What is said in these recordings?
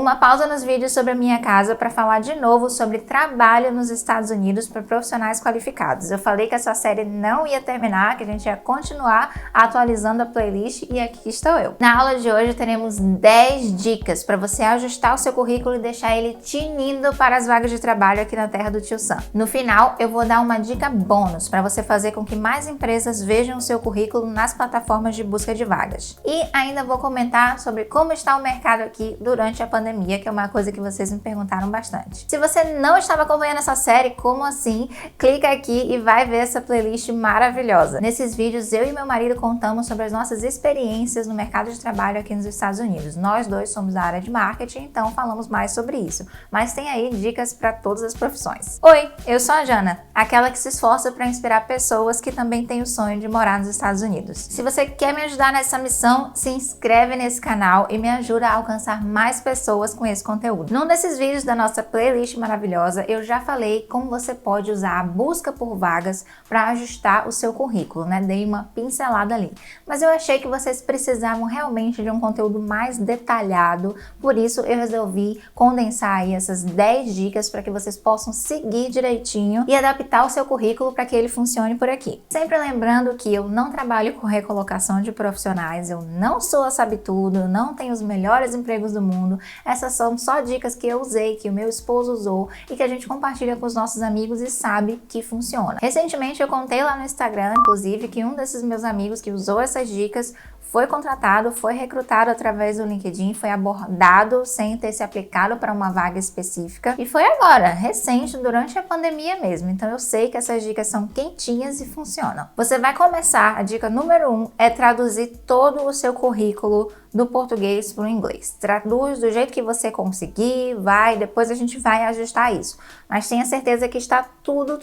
uma pausa nos vídeos sobre a minha casa para falar de novo sobre trabalho nos Estados Unidos para profissionais qualificados. Eu falei que essa série não ia terminar, que a gente ia continuar atualizando a playlist e aqui estou eu. Na aula de hoje teremos 10 dicas para você ajustar o seu currículo e deixar ele tinindo para as vagas de trabalho aqui na terra do Tio Sam. No final, eu vou dar uma dica bônus para você fazer com que mais empresas vejam o seu currículo nas plataformas de busca de vagas. E ainda vou comentar sobre como está o mercado aqui durante a pandemia, que é uma coisa que vocês me perguntaram bastante. Se você não estava acompanhando essa série, como assim? Clica aqui e vai ver essa playlist maravilhosa. Nesses vídeos, eu e meu marido contamos sobre as nossas experiências no mercado de trabalho aqui nos Estados Unidos. Nós dois somos da área de marketing, então falamos mais sobre isso. Mas tem aí dicas para todas as profissões. Oi, eu sou a Jana, aquela que se esforça para inspirar pessoas que também têm o sonho de morar nos Estados Unidos. Se você quer me ajudar nessa missão, se inscreve nesse canal e me ajuda a alcançar mais pessoas com esse conteúdo. Num desses vídeos da nossa playlist maravilhosa, eu já falei como você pode usar a busca por vagas para ajustar o seu currículo, né? Dei uma pincelada ali. Mas eu achei que vocês precisavam realmente de um conteúdo mais detalhado, por isso eu resolvi condensar aí essas 10 dicas para que vocês possam seguir direitinho e adaptar o seu currículo para que ele funcione por aqui. Sempre lembrando que eu não trabalho com recolocação de profissionais, eu não sou a sabe-tudo, eu não tenho os melhores empregos do mundo. Essas são só dicas que eu usei, que o meu esposo usou e que a gente compartilha com os nossos amigos e sabe que funciona. Recentemente eu contei lá no Instagram, inclusive, que um desses meus amigos que usou essas dicas foi contratado, foi recrutado através do LinkedIn, foi abordado sem ter se aplicado para uma vaga específica e foi agora, recente, durante a pandemia mesmo. Então eu sei que essas dicas são quentinhas e funcionam. Você vai começar, a dica número 1 é traduzir todo o seu currículo do português para o inglês. Traduz do jeito que você conseguir, depois a gente vai ajustar isso. Mas tenha certeza que está tudo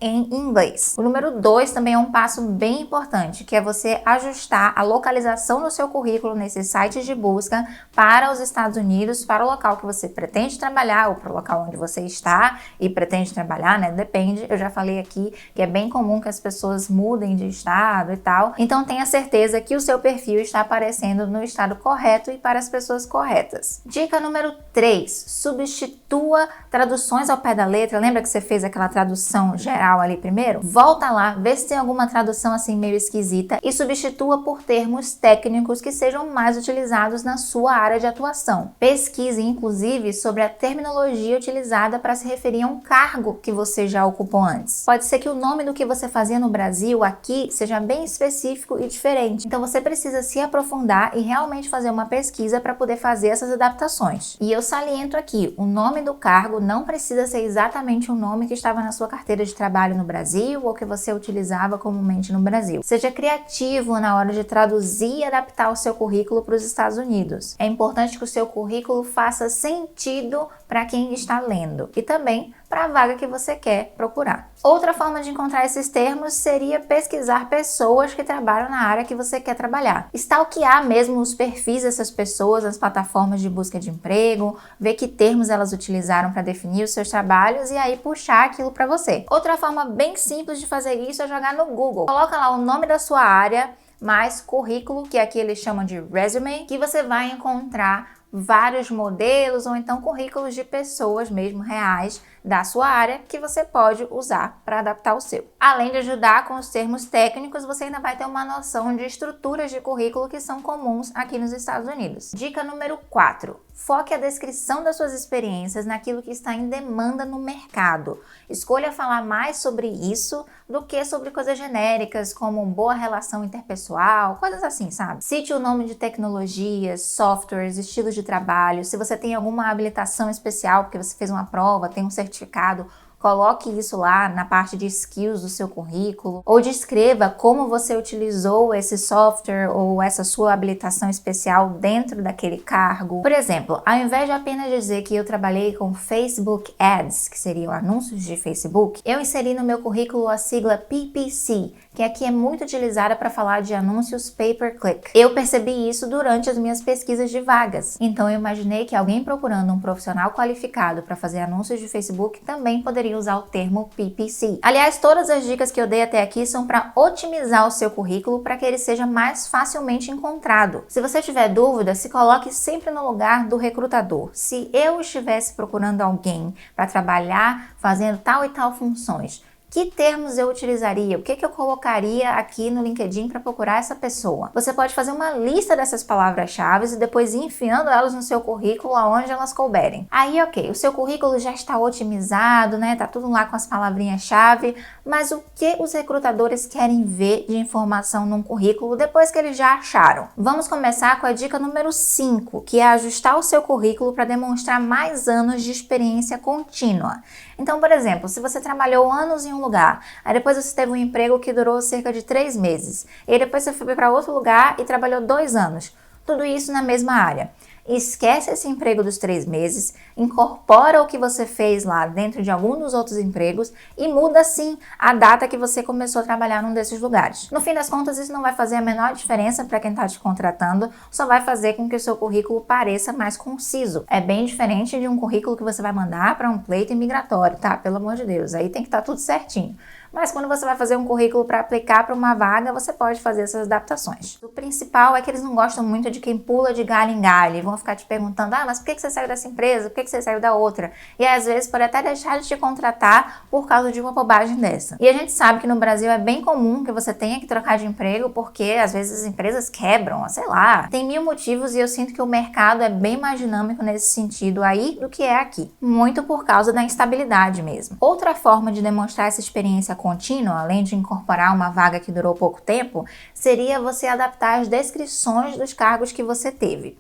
em inglês. O número 2 também é um passo bem importante, que é você ajustar a localização do seu currículo nesses sites de busca para os Estados Unidos, para o local que você pretende trabalhar ou para o local onde você está e pretende trabalhar, né? Depende, eu já falei aqui que é bem comum que as pessoas mudem de estado e tal. Então tenha certeza que o seu perfil está aparecendo no estado correto e para as pessoas corretas. Dica número 3, substitua traduções ao pé da letra. Lembra que você fez aquela tradução geral ali primeiro? Volta lá, vê se tem alguma tradução assim meio esquisita e substitua por termos técnicos que sejam mais utilizados na sua área de atuação. Pesquise, inclusive, sobre a terminologia utilizada para se referir a um cargo que você já ocupou antes. Pode ser que o nome do que você fazia no Brasil, aqui, seja bem específico e diferente. Então você precisa se aprofundar e realmente fazer uma pesquisa para poder fazer essas adaptações. E eu saliento aqui, o nome do cargo não precisa ser exatamente o nome que estava na sua carteira de trabalho no Brasil ou que você utilizava comumente no Brasil. Seja criativo na hora de traduzir e adaptar o seu currículo para os Estados Unidos. É importante que o seu currículo faça sentido para quem está lendo e também para a vaga que você quer procurar. Outra forma de encontrar esses termos seria pesquisar pessoas que trabalham na área que você quer trabalhar. Stalkear mesmo os perfis dessas pessoas nas plataformas de busca de emprego, ver que termos elas utilizaram para definir os seus trabalhos e aí puxar aquilo para você. Outra forma bem simples de fazer isso é jogar no Google. Coloca lá o nome da sua área, mais currículo, que aqui eles chamam de resume, que você vai encontrar vários modelos ou então currículos de pessoas mesmo reais da sua área que você pode usar para adaptar o seu. Além de ajudar com os termos técnicos, você ainda vai ter uma noção de estruturas de currículo que são comuns aqui nos Estados Unidos. Dica número 4. Foque a descrição das suas experiências naquilo que está em demanda no mercado. Escolha falar mais sobre isso do que sobre coisas genéricas como boa relação interpessoal, coisas assim, sabe? Cite o nome de tecnologias, softwares, estilos de trabalho. Se você tem alguma habilitação especial porque você fez uma prova, tem um certificado, coloque isso lá na parte de skills do seu currículo, ou descreva como você utilizou esse software ou essa sua habilitação especial dentro daquele cargo. Por exemplo, ao invés de apenas dizer que eu trabalhei com Facebook Ads, que seriam anúncios de Facebook, eu inseri no meu currículo a sigla PPC, que aqui é muito utilizada para falar de anúncios pay-per-click. Eu percebi isso durante as minhas pesquisas de vagas. Então eu imaginei que alguém procurando um profissional qualificado para fazer anúncios de Facebook também poderia usar o termo PPC. Aliás, todas as dicas que eu dei até aqui são para otimizar o seu currículo para que ele seja mais facilmente encontrado. Se você tiver dúvida, se coloque sempre no lugar do recrutador. Se eu estivesse procurando alguém para trabalhar fazendo tal e tal funções, que termos eu utilizaria? O que eu colocaria aqui no LinkedIn para procurar essa pessoa? Você pode fazer uma lista dessas palavras-chave e depois ir enfiando elas no seu currículo aonde elas couberem. Aí, ok, o seu currículo já está otimizado, né? Tá tudo lá com as palavrinhas-chave, mas o que os recrutadores querem ver de informação num currículo depois que eles já acharam? Vamos começar com a dica número 5, que é ajustar o seu currículo para demonstrar mais anos de experiência contínua. Então, por exemplo, se você trabalhou anos em um lugar, aí depois você teve um emprego que durou cerca de 3 meses, e aí depois você foi para outro lugar e trabalhou 2 anos, tudo isso na mesma área. Esquece esse emprego dos 3 meses, incorpora o que você fez lá dentro de algum dos outros empregos e muda sim a data que você começou a trabalhar num desses lugares. No fim das contas, isso não vai fazer a menor diferença para quem está te contratando, só vai fazer com que o seu currículo pareça mais conciso. É bem diferente de um currículo que você vai mandar para um pleito imigratório, tá? Pelo amor de Deus, aí tem que estar tudo certinho. Mas quando você vai fazer um currículo para aplicar para uma vaga, você pode fazer essas adaptações. O principal é que eles não gostam muito de quem pula de galho em galho e vão ficar te perguntando, mas por que você saiu dessa empresa? Por que você saiu da outra? E às vezes pode até deixar de te contratar por causa de uma bobagem dessa. E a gente sabe que no Brasil é bem comum que você tenha que trocar de emprego porque às vezes as empresas quebram, sei lá. Tem 1000 motivos e eu sinto que o mercado é bem mais dinâmico nesse sentido aí do que é aqui. Muito por causa da instabilidade mesmo. Outra forma de demonstrar essa experiência contínua, além de incorporar uma vaga que durou pouco tempo, seria você adaptar as descrições dos cargos que você teve.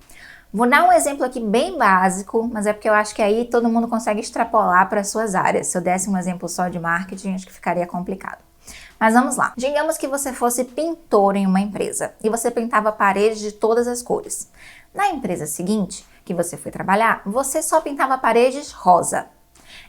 Vou dar um exemplo aqui bem básico, mas é porque eu acho que aí todo mundo consegue extrapolar para as suas áreas. Se eu desse um exemplo só de marketing, acho que ficaria complicado. Mas vamos lá. Digamos que você fosse pintor em uma empresa e você pintava paredes de todas as cores. Na empresa seguinte, que você foi trabalhar, você só pintava paredes rosa.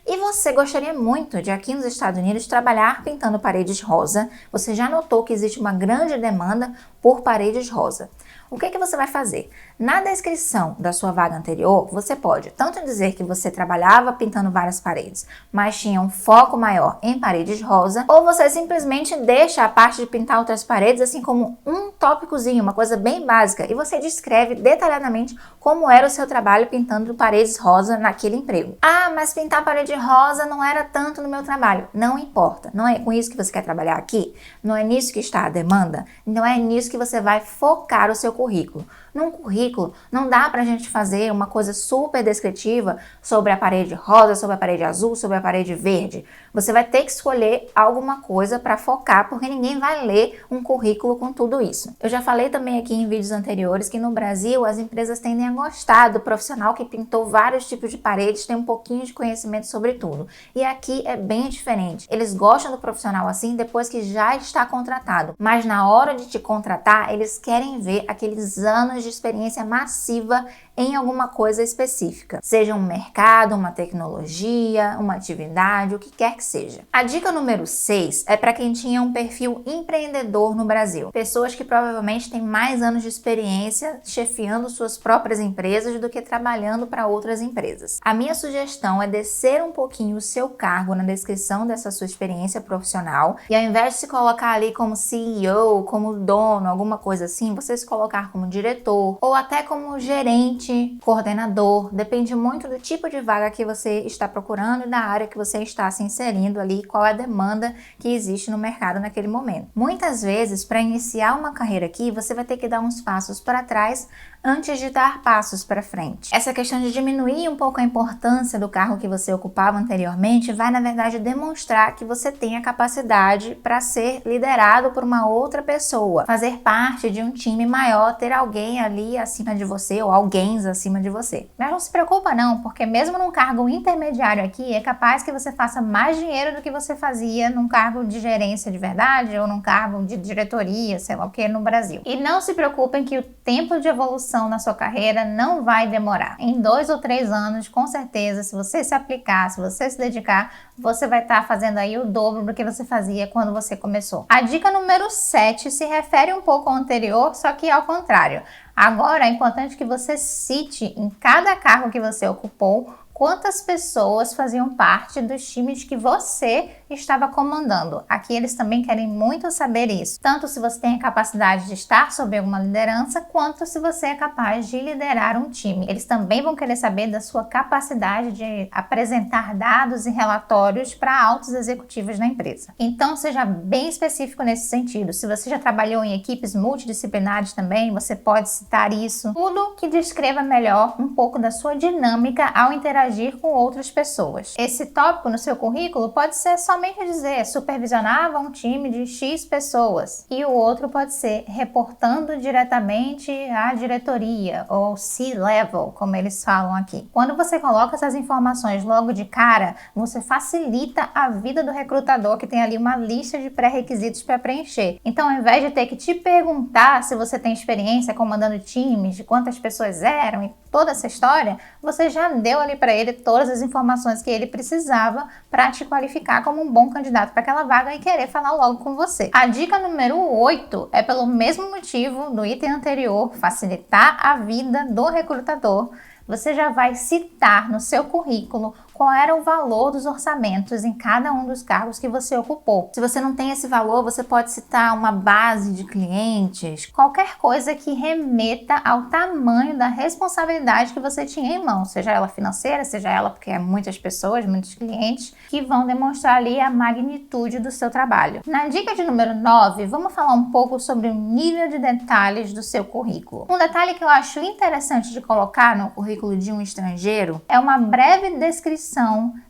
E você gostaria muito de aqui nos Estados Unidos trabalhar pintando paredes rosa. Você já notou que existe uma grande demanda por paredes rosa. O que você vai fazer? Na descrição da sua vaga anterior, você pode tanto dizer que você trabalhava pintando várias paredes, mas tinha um foco maior em paredes rosa, ou você simplesmente deixa a parte de pintar outras paredes assim como um tópicozinho, uma coisa bem básica, e você descreve detalhadamente como era o seu trabalho pintando paredes rosa naquele emprego. Ah, mas pintar parede rosa não era tanto no meu trabalho. Não importa, não é com isso que você quer trabalhar aqui? Não é nisso que está a demanda? Então é nisso que você vai focar o seu currículo. Num currículo, não dá pra gente fazer uma coisa super descritiva sobre a parede rosa, sobre a parede azul, sobre a parede verde. Você vai ter que escolher alguma coisa para focar, porque ninguém vai ler um currículo com tudo isso. Eu já falei também aqui em vídeos anteriores que no Brasil as empresas tendem a gostar do profissional que pintou vários tipos de paredes, tem um pouquinho de conhecimento sobre tudo. E aqui é bem diferente. Eles gostam do profissional assim depois que já está contratado, mas na hora de te contratar, eles querem ver aqueles anos de experiência massiva em alguma coisa específica, seja um mercado, uma tecnologia, uma atividade, o que quer que seja. A dica número 6 é para quem tinha um perfil empreendedor no Brasil, pessoas que provavelmente têm mais anos de experiência chefiando suas próprias empresas do que trabalhando para outras empresas. A minha sugestão é descer um pouquinho o seu cargo na descrição dessa sua experiência profissional e ao invés de se colocar ali como CEO, como dono, alguma coisa assim, você se colocar como diretor ou até como gerente, coordenador, depende muito do tipo de vaga que você está procurando e da área que você está se inserindo ali, qual é a demanda que existe no mercado naquele momento. Muitas vezes, para iniciar uma carreira aqui, você vai ter que dar uns passos para trás antes de dar passos para frente. Essa questão de diminuir um pouco a importância do cargo que você ocupava anteriormente vai, na verdade, demonstrar que você tem a capacidade para ser liderado por uma outra pessoa, fazer parte de um time maior, ter alguém ali acima de você ou alguém acima de você. Mas não se preocupa não, porque mesmo num cargo intermediário aqui, é capaz que você faça mais dinheiro do que você fazia num cargo de gerência de verdade ou num cargo de diretoria, sei lá o que, no Brasil. E não se preocupem que o tempo de evolução evolução na sua carreira não vai demorar. Em 2 ou 3 anos, com certeza, se você se aplicar, se você se dedicar, você vai estar fazendo aí o dobro do que você fazia quando você começou. A dica número 7 se refere um pouco ao anterior, só que ao contrário. Agora é importante que você cite em cada cargo que você ocupou quantas pessoas faziam parte dos times que você estava comandando. Aqui eles também querem muito saber isso. Tanto se você tem a capacidade de estar sob alguma liderança, quanto se você é capaz de liderar um time. Eles também vão querer saber da sua capacidade de apresentar dados e relatórios para altos executivos na empresa. Então, seja bem específico nesse sentido. Se você já trabalhou em equipes multidisciplinares também, você pode citar isso. Tudo que descreva melhor um pouco da sua dinâmica ao interagir com outras pessoas. Esse tópico no seu currículo pode ser somente dizer supervisionava um time de X pessoas, e o outro pode ser reportando diretamente à diretoria ou C-level, como eles falam aqui. Quando você coloca essas informações logo de cara, você facilita a vida do recrutador, que tem ali uma lista de pré-requisitos para preencher. Então, ao invés de ter que te perguntar se você tem experiência comandando times, de quantas pessoas eram e toda essa história, você já deu ali para ele todas as informações que ele precisava para te qualificar como um bom candidato para aquela vaga e querer falar logo com você. A dica número 8 é pelo mesmo motivo do item anterior, facilitar a vida do recrutador. Você já vai citar no seu currículo qual era o valor dos orçamentos em cada um dos cargos que você ocupou. Se você não tem esse valor, você pode citar uma base de clientes, qualquer coisa que remeta ao tamanho da responsabilidade que você tinha em mãos, seja ela financeira, seja ela porque é muitas pessoas, muitos clientes, que vão demonstrar ali a magnitude do seu trabalho. Na dica de número 9, vamos falar um pouco sobre o nível de detalhes do seu currículo. Um detalhe que eu acho interessante de colocar no currículo de um estrangeiro é uma breve descrição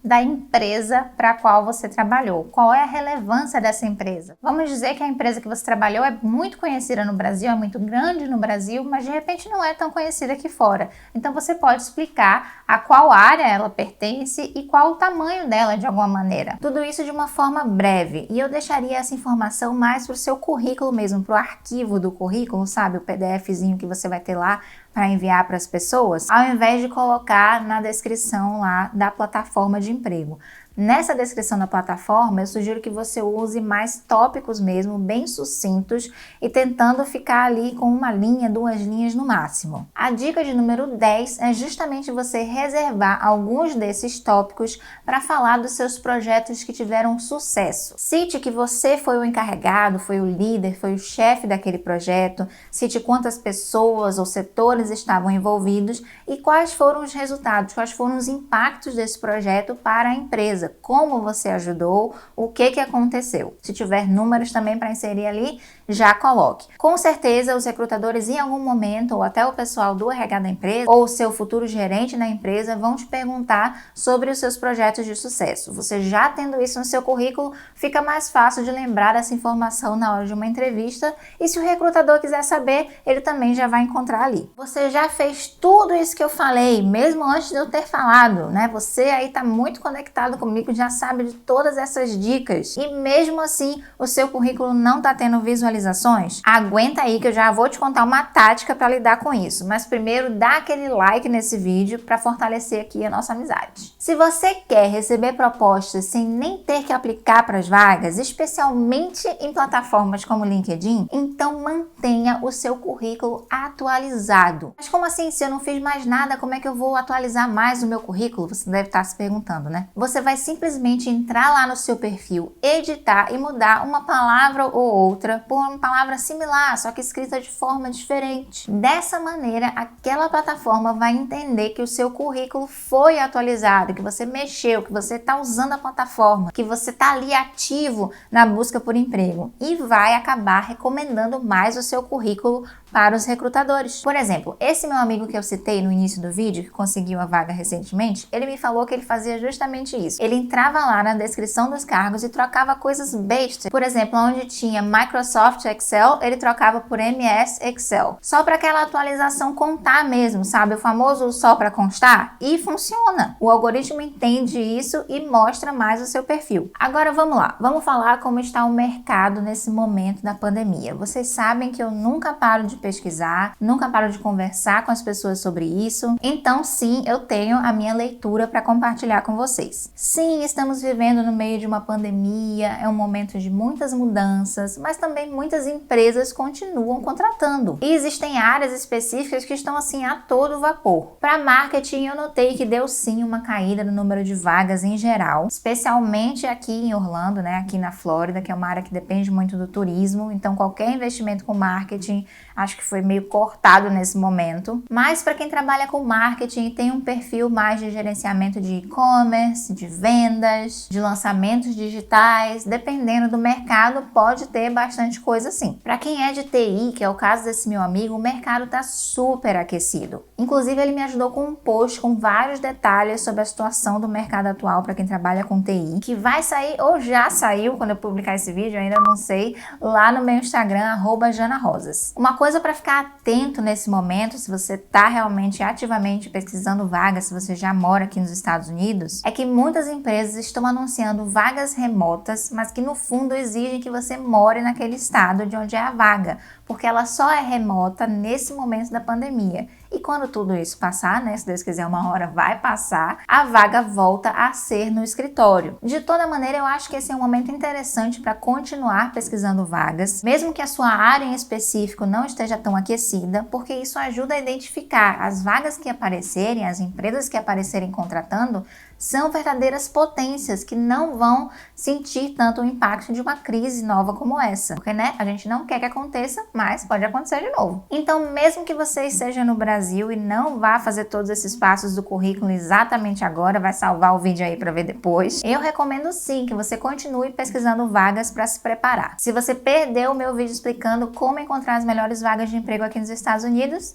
da empresa para a qual você trabalhou. Qual é a relevância dessa empresa? Vamos dizer que a empresa que você trabalhou é muito conhecida no Brasil, é muito grande no Brasil, mas de repente não é tão conhecida aqui fora. Então você pode explicar a qual área ela pertence e qual o tamanho dela de alguma maneira. Tudo isso de uma forma breve, e eu deixaria essa informação mais para o seu currículo mesmo, para o arquivo do currículo, sabe? O PDFzinho que você vai ter lá para enviar para as pessoas, ao invés de colocar na descrição lá da plataforma de emprego. Nessa descrição da plataforma, eu sugiro que você use mais tópicos mesmo, bem sucintos, e tentando ficar ali com uma linha, 2 linhas no máximo. A dica de número 10 é justamente você reservar alguns desses tópicos para falar dos seus projetos que tiveram sucesso. Cite que você foi o encarregado, foi o líder, foi o chefe daquele projeto, cite quantas pessoas ou setores estavam envolvidos e quais foram os resultados, quais foram os impactos desse projeto para a empresa. Como você ajudou, o que aconteceu. Se tiver números também para inserir ali, já coloque. Com certeza, os recrutadores em algum momento, ou até o pessoal do RH da empresa, ou o seu futuro gerente na empresa, vão te perguntar sobre os seus projetos de sucesso. Você já tendo isso no seu currículo, fica mais fácil de lembrar dessa informação na hora de uma entrevista, e se o recrutador quiser saber, ele também já vai encontrar ali. Você já fez tudo isso que eu falei, mesmo antes de eu ter falado, né? Você aí tá muito conectado comigo, já sabe de todas essas dicas, e mesmo assim o seu currículo não tá tendo visualizações? Aguenta aí que eu já vou te contar uma tática para lidar com isso, mas primeiro dá aquele like nesse vídeo para fortalecer aqui a nossa amizade. Se você quer receber propostas sem nem ter que aplicar para as vagas, especialmente em plataformas como LinkedIn, então mantenha o seu currículo atualizado. Mas como assim? Se eu não fiz mais nada, como é que eu vou atualizar mais o meu currículo? Você deve estar se perguntando, né? Você vai simplesmente entrar lá no seu perfil, editar e mudar uma palavra ou outra por uma palavra similar, só que escrita de forma diferente. Dessa maneira, aquela plataforma vai entender que o seu currículo foi atualizado, que você mexeu, que você está usando a plataforma, que você está ali ativo na busca por emprego, e vai acabar recomendando mais o seu currículo para os recrutadores. Por exemplo, esse meu amigo que eu citei no início do vídeo, que conseguiu a vaga recentemente, ele me falou que ele fazia justamente isso. Ele entrava lá na descrição dos cargos e trocava coisas bestas. Por exemplo, onde tinha Microsoft Microsoft Excel, ele trocava por MS Excel. Só para aquela atualização contar mesmo, sabe? O famoso só para constar. E funciona. O algoritmo entende isso e mostra mais o seu perfil. Agora vamos lá. Vamos falar como está o mercado nesse momento da pandemia. Vocês sabem que eu nunca paro de pesquisar, nunca paro de conversar com as pessoas sobre isso. Então sim, eu tenho a minha leitura para compartilhar com vocês. Sim, estamos vivendo no meio de uma pandemia, é um momento de muitas mudanças, mas também muitas empresas continuam contratando. E existem áreas específicas que estão assim a todo vapor. Para marketing, eu notei que deu sim uma caída no número de vagas em geral, especialmente aqui em Orlando, né, aqui na Flórida, que é uma área que depende muito do turismo, então qualquer investimento com marketing acho que foi meio cortado nesse momento. Mas para quem trabalha com marketing e tem um perfil mais de gerenciamento de e-commerce, de vendas, de lançamentos digitais, dependendo do mercado, pode ter bastante coisa assim. Para quem é de TI, que é o caso desse meu amigo, o mercado tá super aquecido. Inclusive, ele me ajudou com um post com vários detalhes sobre a situação do mercado atual para quem trabalha com TI, que vai sair ou já saiu quando eu publicar esse vídeo, ainda não sei, lá no meu Instagram, @janarosas. Uma coisa para ficar atento nesse momento, se você tá realmente ativamente pesquisando vagas, se você já mora aqui nos Estados Unidos, é que muitas empresas estão anunciando vagas remotas, mas que no fundo exigem que você more naquele estado de onde é a vaga, porque ela só é remota nesse momento da pandemia. E quando tudo isso passar, né, se Deus quiser uma hora vai passar, a vaga volta a ser no escritório. De toda maneira, eu acho que esse é um momento interessante para continuar pesquisando vagas, mesmo que a sua área em específico não esteja tão aquecida, porque isso ajuda a identificar as vagas que aparecerem, as empresas que aparecerem contratando, são verdadeiras potências que não vão sentir tanto o impacto de uma crise nova como essa. Porque, né, a gente não quer que aconteça, mas pode acontecer de novo. Então, mesmo que você esteja no Brasil e não vá fazer todos esses passos do currículo exatamente agora, vai salvar o vídeo aí para ver depois, eu recomendo sim que você continue pesquisando vagas para se preparar. Se você perdeu o meu vídeo explicando como encontrar as melhores vagas de emprego aqui nos Estados Unidos,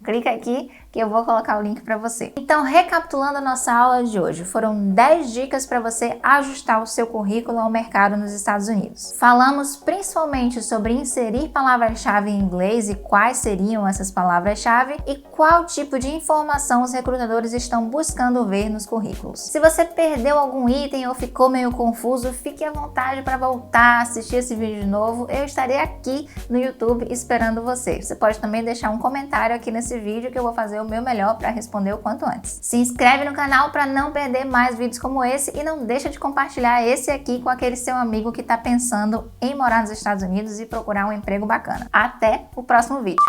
clica aqui que eu vou colocar o link para você. Então, recapitulando a nossa aula de hoje, foram 10 dicas para você ajustar o seu currículo ao mercado nos Estados Unidos. Falamos principalmente sobre inserir palavras-chave em inglês e quais seriam essas palavras-chave e qual tipo de informação os recrutadores estão buscando ver nos currículos. Se você perdeu algum item ou ficou meio confuso, fique à vontade para voltar a assistir esse vídeo de novo. Eu estarei aqui no YouTube esperando você. Você pode também deixar um comentário aqui nesse vídeo que eu vou fazer o meu melhor para responder o quanto antes. Se inscreve no canal para não perder mais vídeos como esse e não deixa de compartilhar esse aqui com aquele seu amigo que está pensando em morar nos Estados Unidos e procurar um emprego bacana. Até o próximo vídeo!